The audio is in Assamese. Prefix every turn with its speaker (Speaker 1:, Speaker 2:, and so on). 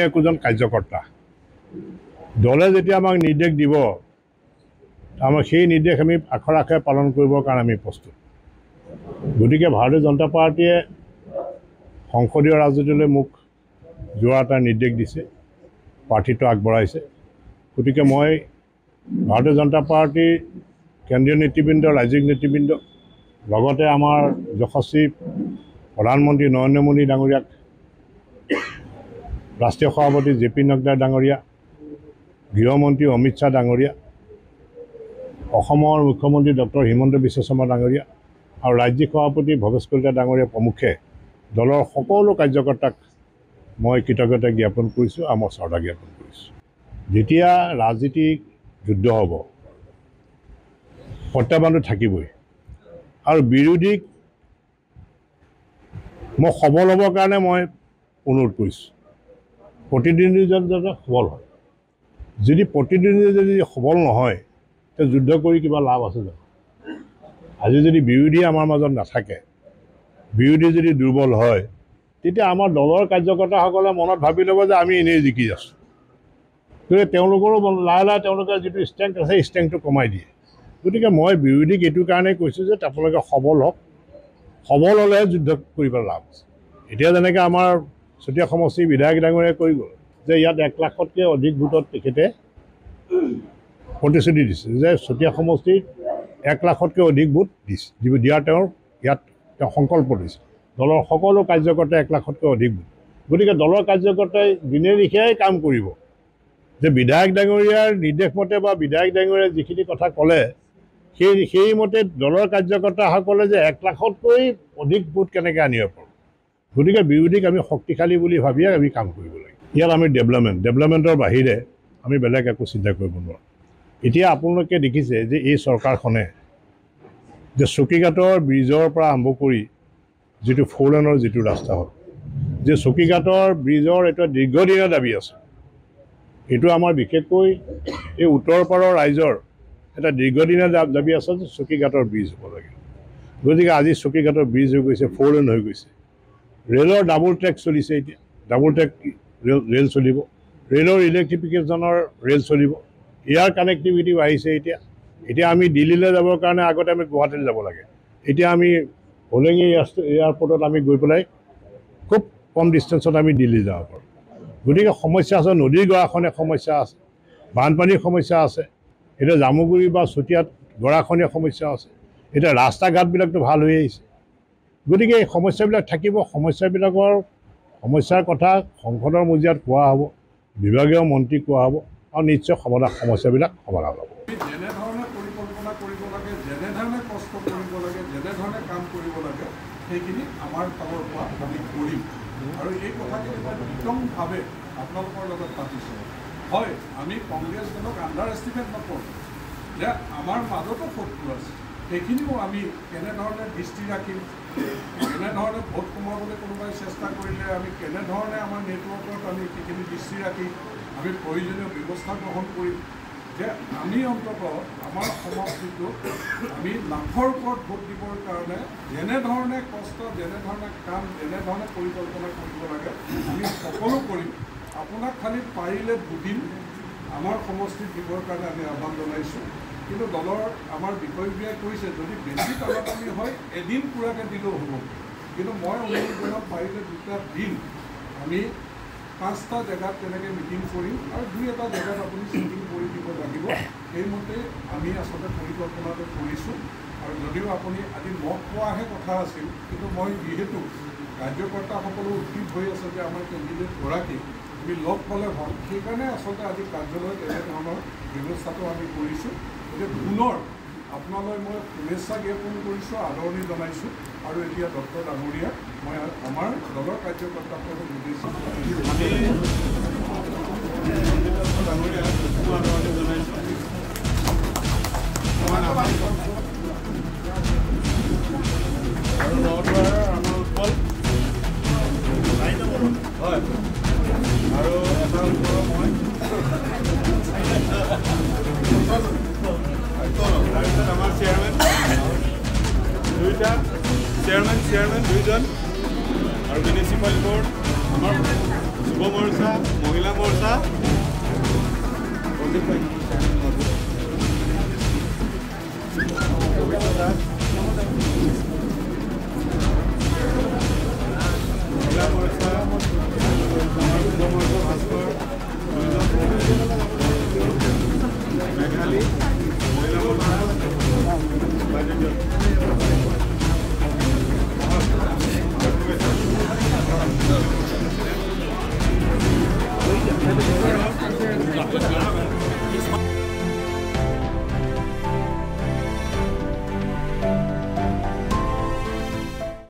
Speaker 1: একোজন কাৰ্যকৰ্তা দলে যেতিয়া আমাক নিৰ্দেশ দিব আমাৰ সেই নিৰ্দেশ আমি আখৰ আখৰে পালন কৰিবৰ কাৰণে আমি প্ৰস্তুত। গতিকে ভাৰতীয় জনতা পাৰ্টিয়ে সংসদীয় ৰাজনীতিলৈ মোক যোৱা এটা নিৰ্দেশ দিছে, প্ৰাৰ্থিত্ব আগবঢ়াইছে। গতিকে মই ভাৰতীয় জনতা পাৰ্টিৰ কেন্দ্ৰীয় নেতৃবৃন্দ, ৰাজ্যিক নেতৃবৃন্দ, লগতে আমাৰ যশস্বী প্ৰধানমন্ত্ৰী নৰেন্দ্ৰ মোদী ডাঙৰীয়াক, ৰাষ্ট্ৰীয় সভাপতি জে পি নাড্ডা ডাঙৰীয়া, গৃহমন্ত্ৰী অমিত শ্বাহ ডাঙৰীয়া, অসমৰ মুখ্যমন্ত্ৰী ডক্টৰ হিমন্ত বিশ্ব শৰ্মা ডাঙৰীয়া আৰু ৰাজ্যিক সভাপতি ভৱেশ কলিতা ডাঙৰীয়া প্ৰমুখ্যে দলৰ সকলো কাৰ্যকৰ্তাক মই কৃতজ্ঞতা জ্ঞাপন কৰিছোঁ আৰু মই শ্ৰদ্ধা জ্ঞাপন কৰিছোঁ। যেতিয়া ৰাজনীতিক যুদ্ধ হ'ব প্ৰত্যাহ্বানটো থাকিবই আৰু বিৰোধীক মই সবল হ'বৰ কাৰণে মই অনুৰোধ কৰিছোঁ প্ৰতিদ্বন্দ্বীজন যাতে সবল হয়। যদি প্ৰতিদ্বন্দ্বী যদি সবল নহয় তে যুদ্ধ কৰি কিবা লাভ আছে জানো? আজি যদি বিৰোধী আমাৰ মাজত নাথাকে, বিৰোধী যদি দুৰ্বল হয়, তেতিয়া আমাৰ দলৰ কাৰ্যকৰ্তাসকলে মনত ভাবি ল'ব যে আমি এনেই জিকি আছোঁ। গতিকে তেওঁলোকৰো লাহে লাহে তেওঁলোকে যিটো ষ্ট্ৰেংথ আছে সেই ষ্ট্ৰেংথটো কমাই দিয়ে। গতিকে মই বিৰোধীক এইটো কাৰণেই কৈছোঁ যে আপোনালোকে সবল হওক, সবল হ'লেহে যুদ্ধ কৰিবলৈ লাভ আছে। এতিয়া যেনেকৈ আমাৰ চতিয়া সমষ্টিৰ বিধায়ক ডাঙৰীয়াই কৈ গ'ল যে ইয়াত 1 লাখতকৈ অধিক ভোটত তেখেতে প্ৰতিশ্ৰুতি দিছে যে চতিয়া সমষ্টিত 1 লাখতকৈ অধিক ভোট দিয়াৰ তেওঁৰ ইয়াত তেওঁ সংকল্প দিছে। দলৰ সকলো কাৰ্যকৰ্তাই 1 লাখতকৈ অধিক ভোট। গতিকে দলৰ কাৰ্যকৰ্তাই দিনে নিশাই কাম কৰিব যে বিধায়ক ডাঙৰীয়াৰ নিৰ্দেশ মতে বা বিধায়ক ডাঙৰীয়াই যিখিনি কথা ক'লে সেইমতে দলৰ কাৰ্যকৰ্তাসকলে যে 1 লাখতকৈ অধিক ভোট কেনেকৈ আনিব পাৰোঁ। গতিকে বিৰোধীক আমি শক্তিশালী বুলি ভাবিয়ে আমি কাম কৰিব লাগে। ইয়াত আমি ডেভেলপমেণ্টৰ বাহিৰে আমি বেলেগ একো চিন্তা কৰিব নোৱাৰোঁ। এতিয়া আপোনালোকে দেখিছে যে এই চৰকাৰখনে যে চকীঘাটৰ ব্ৰিজৰ পৰা আৰম্ভ কৰি যিটো 4 লেনৰ যিটো ৰাস্তা হ'ল, যে চকীঘাটৰ ব্ৰিজৰ এটা দীৰ্ঘদিনীয়া দাবী আছে। এইটো আমাৰ বিশেষকৈ এই উত্তৰ পাৰৰ ৰাইজৰ এটা দীৰ্ঘদিনীয়া দাবী আছে যে চকীঘাটৰ ব্ৰিজ হ'ব লাগে। গতিকে আজি চকীঘাটৰ ব্ৰিজ হৈ গৈছে, 4 লেন হৈ গৈছে। ৰেলৰ ডাবল ট্ৰেক চলিছে, এতিয়া ডাবল ট্ৰেক ৰেল চলিব, ৰেলৰ ইলেক্ট্ৰিফিকেশ্যনৰ ৰেল চলিব, এয়াৰ কানেক্টিভিটি আহিছে। এতিয়া আমি দিল্লীলৈ যাবৰ কাৰণে আগতে আমি গুৱাহাটীলৈ যাব লাগে, এতিয়া আমি হোলেঙি এয়াৰপৰ্টত আমি গৈ পেলাই খুব কম ডিষ্টেঞ্চত আমি দিল্লী যাব পাৰোঁ। গতিকে সমস্যা আছে, নদীৰ গৰাখহনীয়া সমস্যা আছে, বানপানীৰ সমস্যা আছে, এতিয়া জামুগুৰি বা চতিয়াত গৰাখহনীয়া সমস্যা আছে, এতিয়া ৰাস্তা ঘাটবিলাকতো ভাল হৈ আহিছে। গতিকে এই সমস্যাবিলাক থাকিব। সমস্যাৰ কথা সংসদৰ মজিয়াত কোৱা হ'ব, বিভাগীয় মন্ত্ৰীক কোৱা হ'ব আৰু নিশ্চয় সমস্যাবিলাক সমাধান হ'ব।
Speaker 2: যেনেধৰণে পৰিকল্পনা কৰিব লাগে, যেনেধৰণে কষ্ট কৰিব লাগে, যেনেধৰণে কাম কৰিব লাগে, সেইখিনি আমাৰ ফালৰ পৰা আমি কৰিম। আৰু এই কথাখিনি মই বিতংভাৱে আপোনালোকৰ লগত পাতিছোঁ। হয়, আমি কংগ্ৰেছ দলক আণ্ডাৰ এষ্টিমেট নকৰোঁ যে আমাৰ মাজতো শত্ৰু আছে, সেইখিনিও আমি কেনেধৰণে দৃষ্টি ৰাখিম, কেনেধৰণে ভোট সোমাবলৈ কোনোবাই চেষ্টা কৰিলে আমি কেনেধৰণে আমাৰ নেটৱৰ্কত আমি সেইখিনি দৃষ্টি ৰাখি আমি প্ৰয়োজনীয় ব্যৱস্থা গ্ৰহণ কৰিম যে আমি অন্ততঃ আমাৰ সমষ্টিটোত আমি লাখৰ ওপৰত ভোট দিবৰ কাৰণে যেনেধৰণে কষ্ট, যেনেধৰণে কাম, যেনেধৰণে পৰিকল্পনা কৰিব লাগে আমি সকলো কৰিম। আপোনাক খালি পাৰিলে 2 দিন আমাৰ সমষ্টিত দিবৰ কাৰণে আমি আহ্বান জনাইছোঁ। কিন্তু দলৰ আমাৰ বিষয়ববীয়াই কৈছে যদি বেছি টানাটানি হয় 1 দিন পূৰাকৈ দিলেও হ'ব। কিন্তু মই অনুৰোধ জনাম পাৰিলে 2টা দিন আমি 5টা জেগাত তেনেকৈ মিটিং কৰিম আৰু 2-এটা জেগাত আপুনি চিটিং কৰি দিব লাগিব। সেইমতে আমি আচলতে পৰিকল্পনাটো কৰিছোঁ। আৰু যদিও আপুনি আজি লগ পোৱাহে কথা আছিল, কিন্তু মই যিহেতু কাৰ্যকৰ্তাসকলো উদ্ভিদ হৈ আছে যে আমাৰ কেণ্ডিডেটগৰাকী আমি লগ পালে ভাল, সেইকাৰণে আচলতে আজি কাৰ্যালয়ত এনেধৰণৰ ব্যৱস্থাটো আমি কৰিছোঁ। গতিকে পুনৰ আপোনালৈ মই শুভেচ্ছা জ্ঞাপন কৰিছোঁ, আদৰণি জনাইছোঁ। আৰু এতিয়া ডক্টৰ ডাঙৰীয়াক মই আমাৰ দলৰ কাৰ্যকৰ্তাসকলক নিৰ্দেশ ডাঙৰীয়াক আদৰণি জনাইছোঁ। আৰু নদুৱাৰৰ আমাৰ উৎপল হয়, আৰু এটা উত্তৰ মই তাৰপিছত আমাৰ চেয়াৰমেন 2টা চেয়াৰমেন 2জন আৰু মিউনিচিপাল বৰ্ড আমাৰ
Speaker 3: যুৱ মৰ্চা, মহিলা মৰ্চা, মহিলা মৰ্চা, যুৱ মৰ্চা ভাস্কৰ, মেঘালী, মহিলা মৰ্চা,